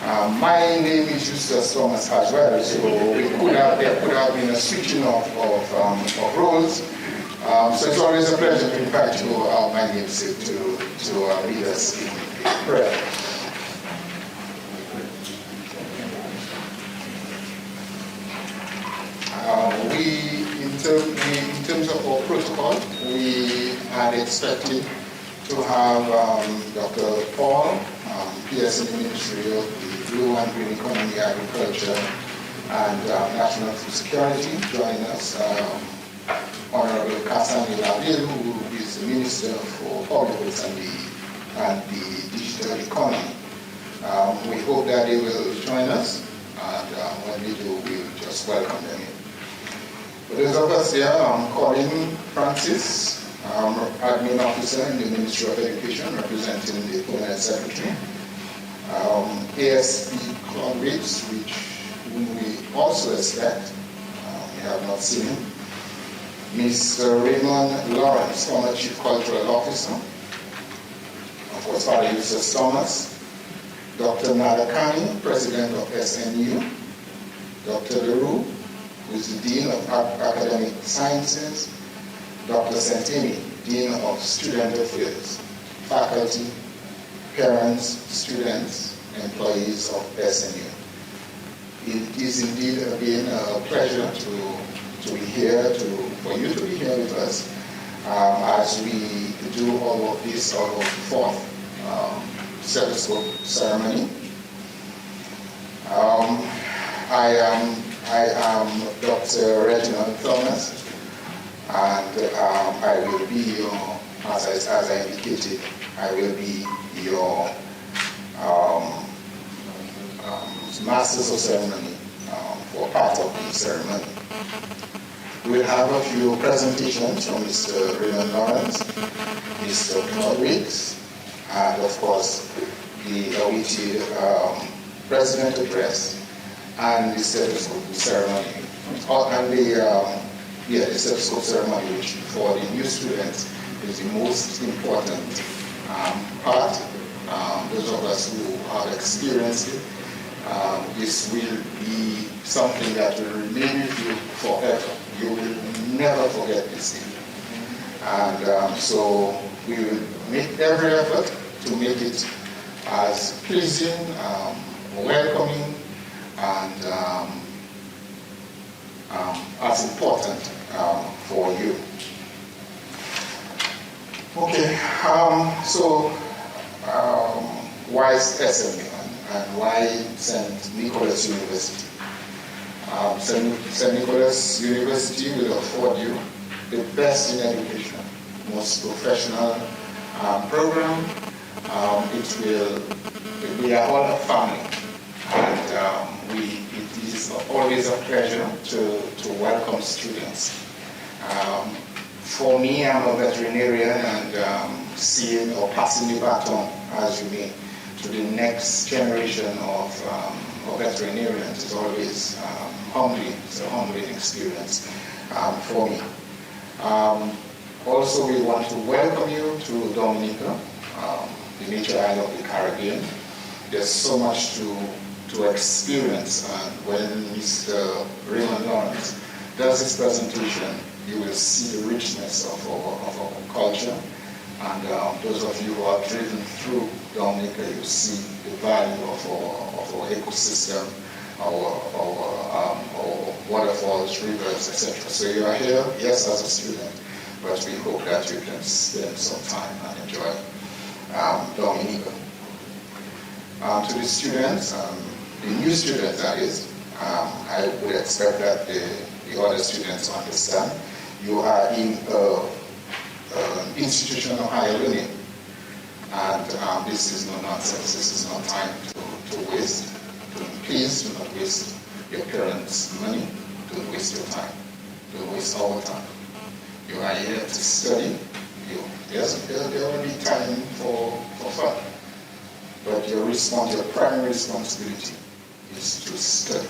My name is Justus Thomas as well, so there could have been a switching of roles. So it's always a pleasure to invite you, my namesake, to lead us in prayer. In terms of our protocol, we are expected to have Dr. Paul, PS in the Ministry of the Blue and Green Economy, Agriculture, and National Food Security join us. Honorable Kasani Laville, who is the Minister for Public Works and the Digital Economy. We hope that they will join us, and when they do, we'll just welcome them in. For those of us here, Colin Francis, Admin Officer in the Ministry of Education, representing the Permanent Secretary. ASP Claude Riggs, whom we also expect. We have not seen him. Mr. Raymond Lawrence, former Chief Cultural Officer. Of course, Father Eustace Thomas. Dr. Nada Kani, President of SNU. Dr. LaRue, who is the Dean of Academic Sciences. Dr. Santini, Dean of Student Affairs, faculty, parents, students, employees of SNU. It is indeed again a pleasure to be here, for you to be here with us as we do all of this, our fourth Stethoscope Ceremony. I am Dr. Reginald Thomas, and I will be your, as I indicated, I will be your Masters of Ceremony for part of the ceremony. We'll have a few presentations from Mr. Raymond Lawrence, Mr. Claude Riggs, and of course the awaited President Address and the Stethoscope Ceremony. And the Stethoscope Ceremony, which for the new students is the most important part. Those of us who have experienced it, this will be something that will remain with you forever. You will never forget this thing. And so we will make every effort to make it as pleasing, welcoming, and as important for you. Okay, so why SNU and why St. Nicholas University? St. Nicholas University will afford you the best in education, most professional program. We are all a family, and it is always a pleasure to welcome students. For me, I'm a veterinarian, and seeing or passing the baton, as you may, to the next generation of veterinarians is always humbling. It's a humbling experience for me. Also, we want to welcome you to Dominica, the nature island of the Caribbean. There's so much to experience, and when Mr. Raymond Lawrence does his presentation, you will see the richness of our culture. And those of you who have driven through Dominica, you see the value of our ecosystem, our waterfalls, rivers, etc. So you are here, yes, as a student, but we hope that you can spend some time and enjoy Dominica. To the students, the new students that is, I would expect that the other students understand you are in an institution of higher learning, and this is no nonsense. This is not time to waste. Please do not waste your parents' money. Don't waste your time. Don't waste our time. You are here to study. There will be time for fun, but your primary responsibility is to study.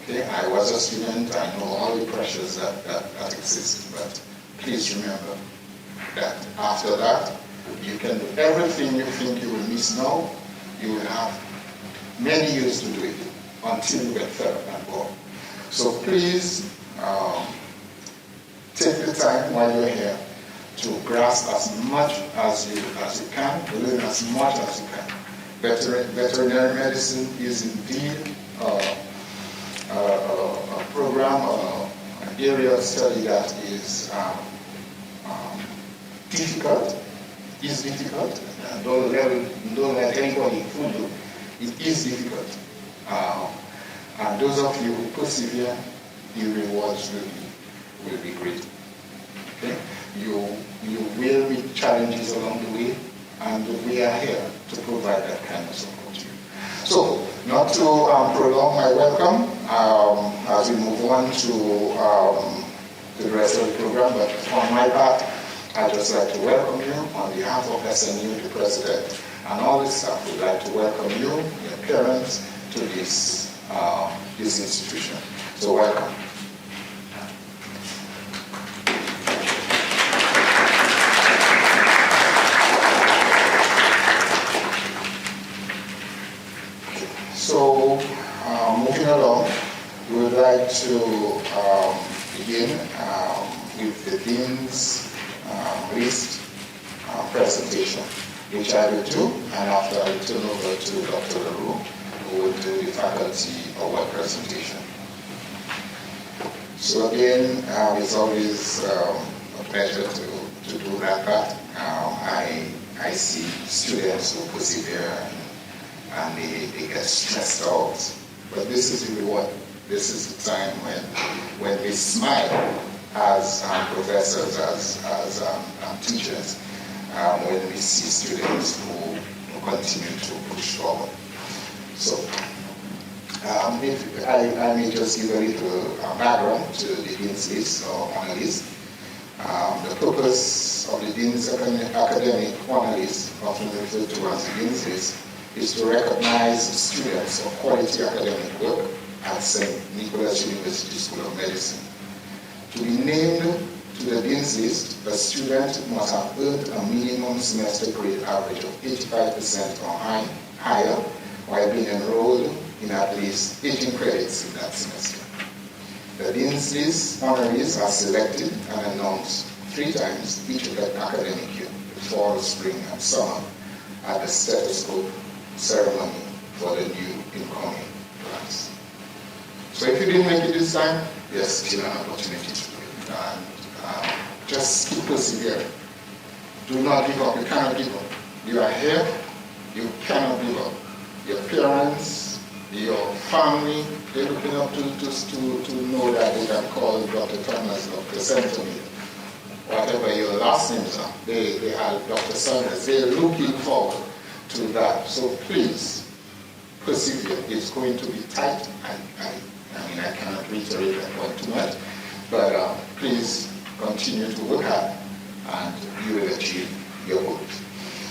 Okay, I was a student. I know all the pressures that exist, but please remember that after that, you can do everything you think you will miss now, you will have many years to do it until you get fed up and bored. So please take the time while you're here to grasp as much as you can, learn as much as you can. Veterinary medicine is indeed a program, an area of study that is difficult. Don't let anybody fool you. It is difficult. And those of you who persevere, the rewards will be great. Okay? You will meet challenges along the way, and we are here to provide that kind of support to you. So, not to prolong my welcome as we move on to the rest of the program, but on my part, I'd just like to welcome you on behalf of SNU, the president, and all the staff. We'd like to welcome you, your parents, to this institution. So welcome. So, moving along, we would like to begin with the Dean's list presentation, which I will do, and after I will turn over to Dr. LaRue, who will do the faculty award presentation. So again, it's always a pleasure to do that part. I see students who persevere and they get stressed out. But this is the reward. This is the time when we smile as professors, as teachers, when we see students who continue to push forward. So, if I may just give a little background to the Dean's List or Honor List. The purpose of the Dean's Academic Honor List, often referred to as the Dean's List, is to recognize students of quality academic work at St. Nicholas University School of Medicine. To be named to the Dean's List, a student must have earned a minimum semester grade average of 85% or higher while being enrolled in at least 18 credits in that semester. The Dean's List honorees are selected and announced 3 times each academic year, the fall, spring, and summer, at the Stethoscope Ceremony for the new incoming class. So if you didn't make it this time, there's still an opportunity to do it. And just keep persevering. Do not give up. You cannot give up. You are here. You cannot give up. Your parents, your family, they're looking up to know that they can call Dr. Thomas, Dr. Centomir, whatever your last names are. They are Dr. Sanders. They're looking forward to that. So please, persevere. It's going to be tight. I cannot reiterate that point too much, but please continue to work hard and you will achieve your goals.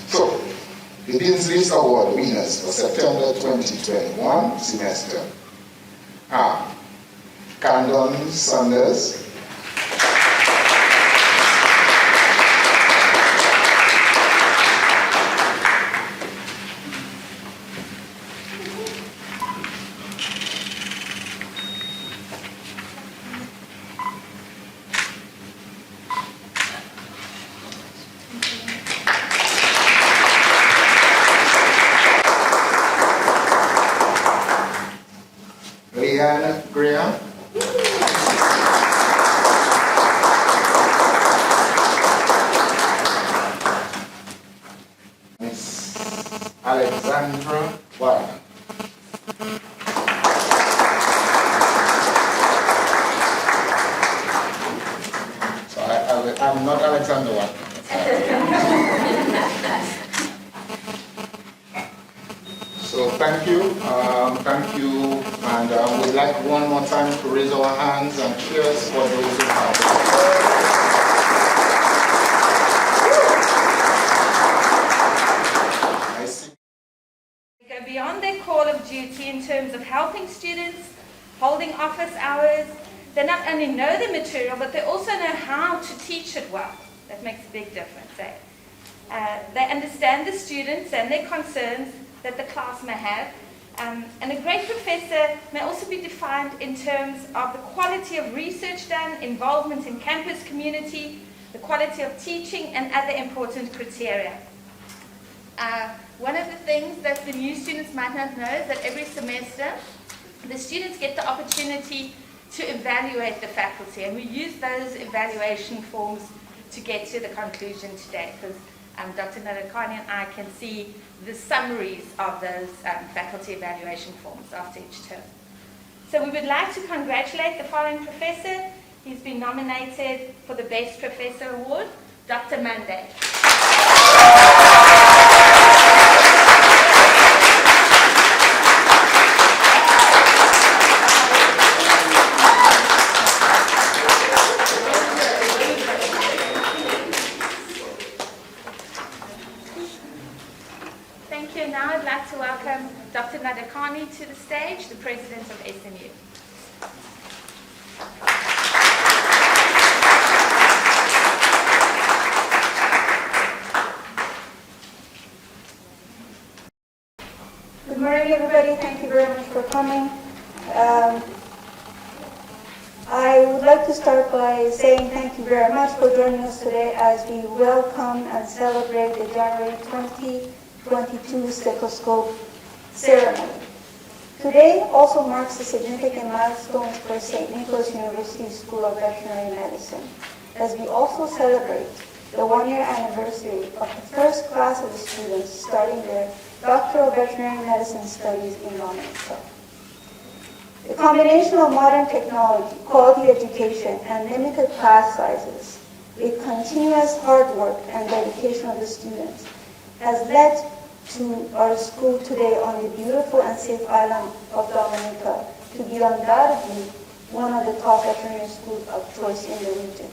So, the Dean's List Award winners for September 2021 semester are Candon Sanders, Graham, Miss Alexandra Warner, so I'm not Alexander Warner. So thank you, and we'd like one more time to raise our hands and cheers for those who have. I see. They go beyond their call of duty in terms of helping students, holding office hours. They not only know the material, but they also know how to teach it well. That makes a big difference. They understand the students and their concerns that the class may have, And a great professor may also be defined in terms of the quality of research done, involvement in campus community, the quality of teaching, and other important criteria. One of the things that the new students might not know is that every semester the students get the opportunity to evaluate the faculty, and we use those evaluation forms to get to the conclusion today, because Dr. Nadakani and I can see the summaries of those faculty evaluation forms after each term. So we would like to congratulate the following professor. He's been nominated for the Best Professor Award, Dr. Monday. Thank you. Now I'd like to welcome Dr. Nadakani to the stage, the President of SNU. Good morning, everybody. Thank you very much for coming. I would like to start by saying thank you very much for joining us today as we welcome and celebrate the January 2022 Stethoscope Ceremony. Today also marks a significant milestone for St. Nicholas University School of Veterinary Medicine, as we also celebrate the one-year anniversary of the first class of the students starting their Doctoral Veterinary Medicine studies in Dominica. The combination of modern technology, quality education, and limited class sizes, with continuous hard work and dedication of the students, has led to our school today on the beautiful and safe island of Dominica to be undoubtedly one of the top veterinary schools of choice in the region.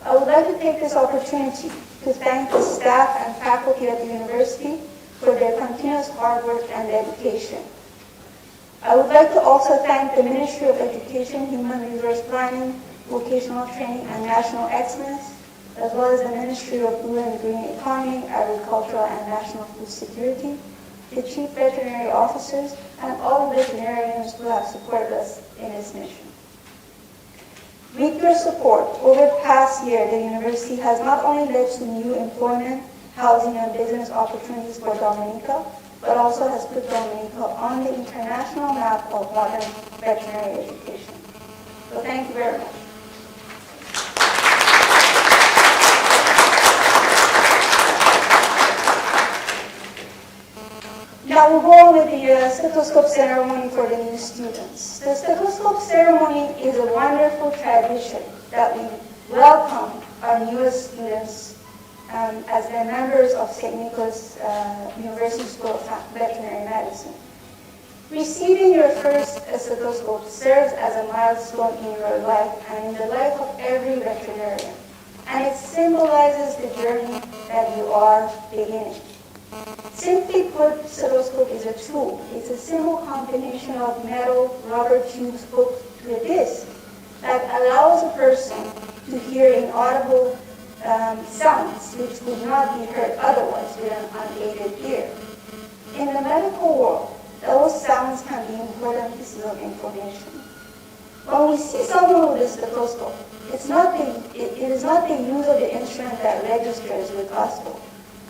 I would like to take this opportunity to thank the staff and faculty at the university for their continuous hard work and dedication. I would like to also thank the Ministry of Education, Human Resource Planning, Vocational Training, and National Excellence, as well as the Ministry of Blue and Green Economy, Agricultural, and National Food Security, the Chief Veterinary Officers, and all the veterinarians who have supported us in this mission. With your support, over the past year, the university has not only led to new employment, housing, and business opportunities for Dominica, but also has put Dominica on the international map of modern veterinary education. So thank you very much. Now we'll go on with the Stethoscope Ceremony for the new students. The Stethoscope Ceremony is a wonderful tradition that we welcome our newest students as they're members of St. Nicholas University School of Veterinary Medicine. Receiving your first stethoscope serves as a milestone in your life and in the life of every veterinarian, and it symbolizes the journey that you are beginning. Simply put, stethoscope is a tool. It's a simple combination of metal, rubber tubes hooked to a disc that allows a person to hear inaudible sounds which would not be heard otherwise with an unaided ear. In the medical world, those sounds can be important pieces of information. When we see someone with a stethoscope, it is not the use of the instrument that registers with us, though.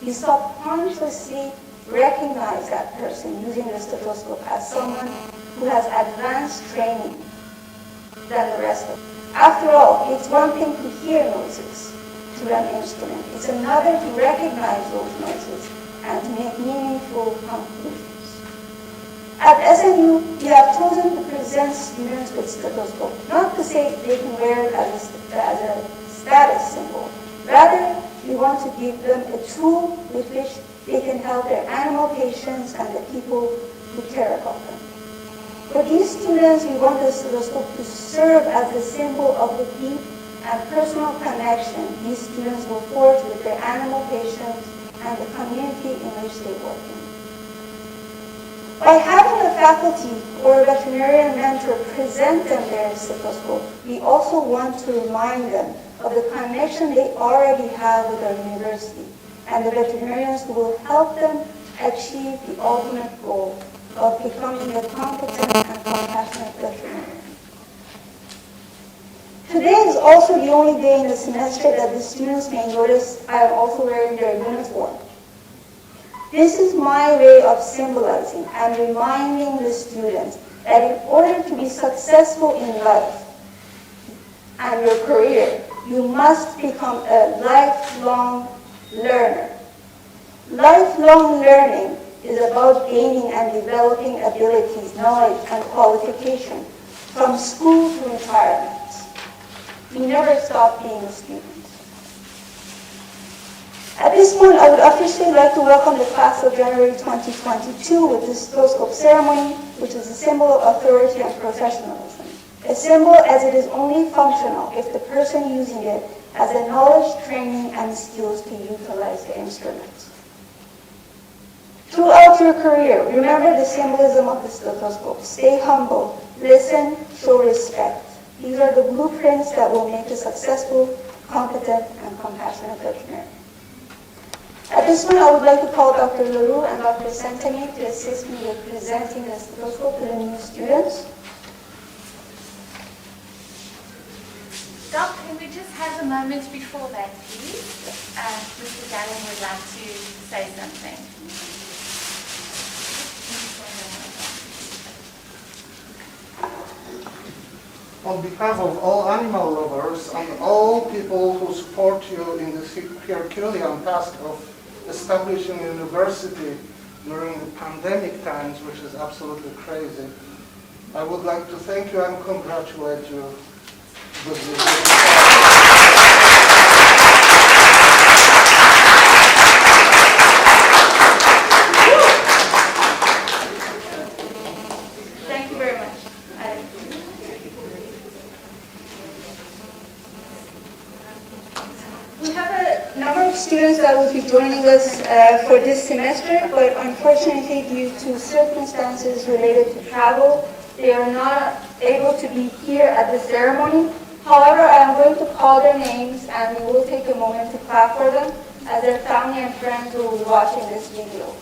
We subconsciously recognize that person using the stethoscope as someone who has advanced training than the rest of them. After all, it's one thing to hear noises through an instrument. It's another to recognize those noises and to make meaningful conclusions. At SNU, we have chosen to present students with stethoscope, not to say they can wear it as a status symbol. Rather, we want to give them a tool with which they can help their animal patients and the people who care about them. For these students, we want the stethoscope to serve as a symbol of the deep and personal connection these students will forge with their animal patients and the community in which they work in. By having a faculty or a veterinarian mentor present them their stethoscope, we also want to remind them of the connection they already have with our university and the veterinarians who will help them achieve the ultimate goal of becoming a competent and compassionate veterinarian. Today is also the only day in the semester that the students may notice I am also wearing their uniform. This is my way of symbolizing and reminding the students that in order to be successful in life and your career, you must become a lifelong learner. Lifelong learning is about gaining and developing abilities, knowledge, and qualification from school to retirement. You never stop being a student. At this point, I would officially like to welcome the class of January 2022 with the Stethoscope Ceremony, which is a symbol of authority and professionalism. A symbol as it is only functional if the person using it has the knowledge, training, and skills to utilize the instrument. Throughout your career, remember the symbolism of the stethoscope. Stay humble, listen, show respect. These are the blueprints that will make a successful, competent, and compassionate veterinarian. At this point, I would like to call Dr. LaRue and Dr. Santemi to assist me with presenting the stethoscope to the new students. Doc, can we just have a moment before that, please? Mr. Gallen would like to say something. On behalf of all animal lovers and all people who support you in the Herculean task of establishing a university during the pandemic times, which is absolutely crazy, I would like to thank you and congratulate you with this. Students that will be joining us for this semester, but unfortunately due to circumstances related to travel, they are not able to be here at the ceremony. However, I am going to call their names and we will take a moment to clap for them as their family and friends will be watching this video.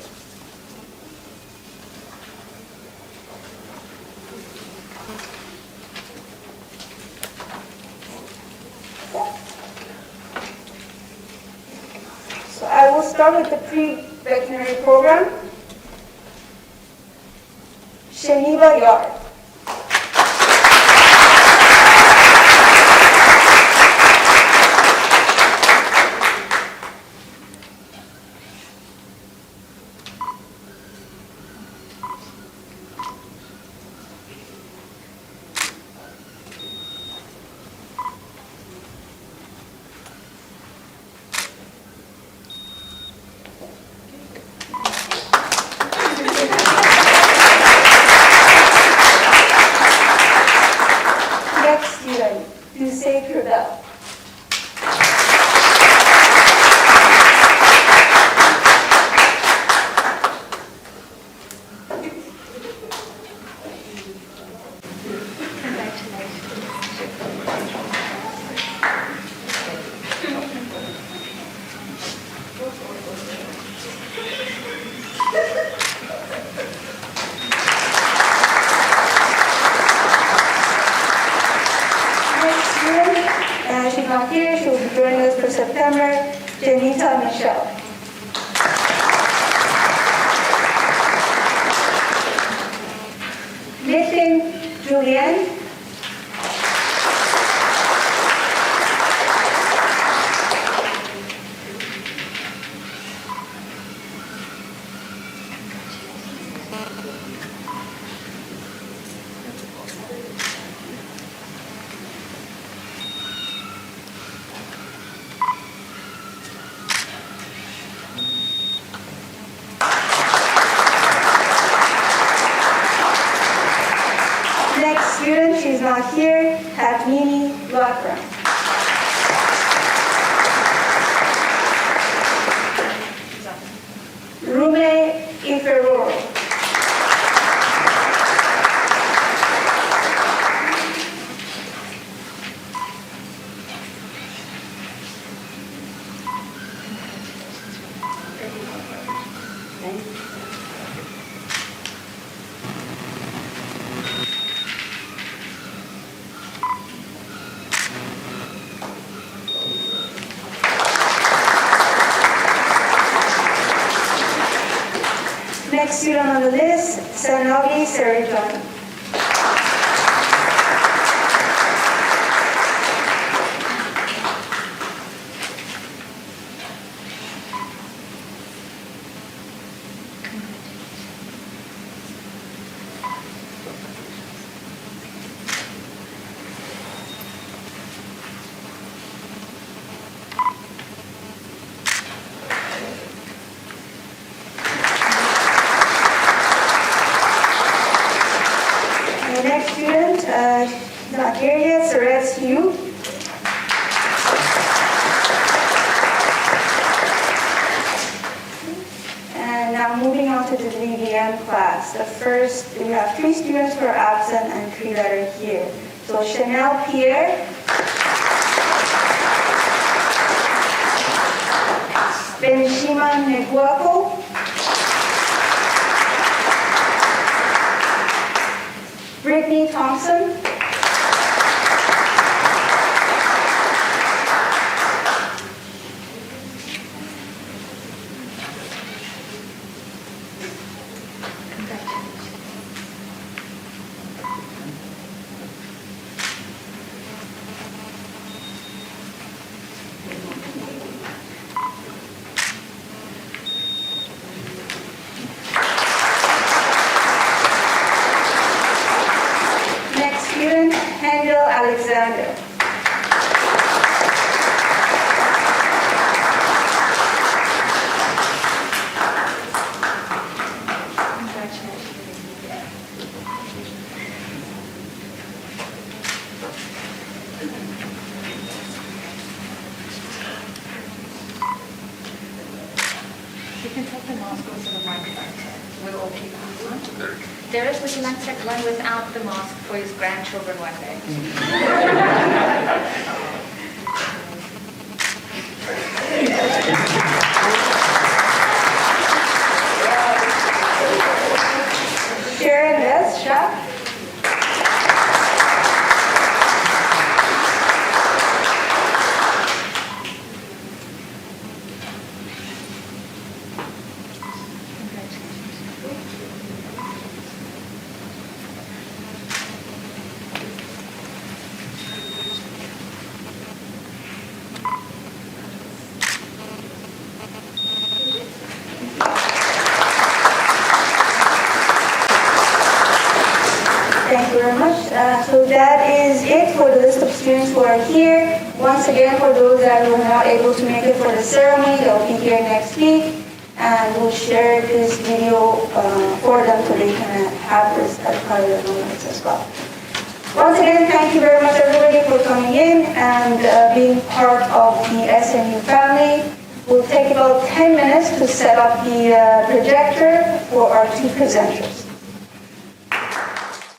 So I will start with the pre-veterinary program. Shaniva Yard. She's not here, Hadmini Lakram. Rume Iferoro. student on the list, Sanavi Sarijan. The next student, not here yet, so that's you. And now moving on to the DVM class. The first, we have 3 students who are absent and 3 that are here. So Chanel Pierre, Benjamin Neguaco, Brittany Thompson, next student, Handel Alexander. You can take the mask off of the microphone. We'll all keep that. Darius, would you like to take one without the mask for his grandchildren one day? Sharon S. Schaff. Thank you very much. So that is it for the list of students who are here. Once again, for those that were not able to make it for the ceremony, they'll be here next week. And we'll share this video for them so they can have this as part of their moments as well. Once again, thank you very much everybody for coming in and being part of the SNU family. We'll take about 10 minutes to set up the projector for our 2 presenters.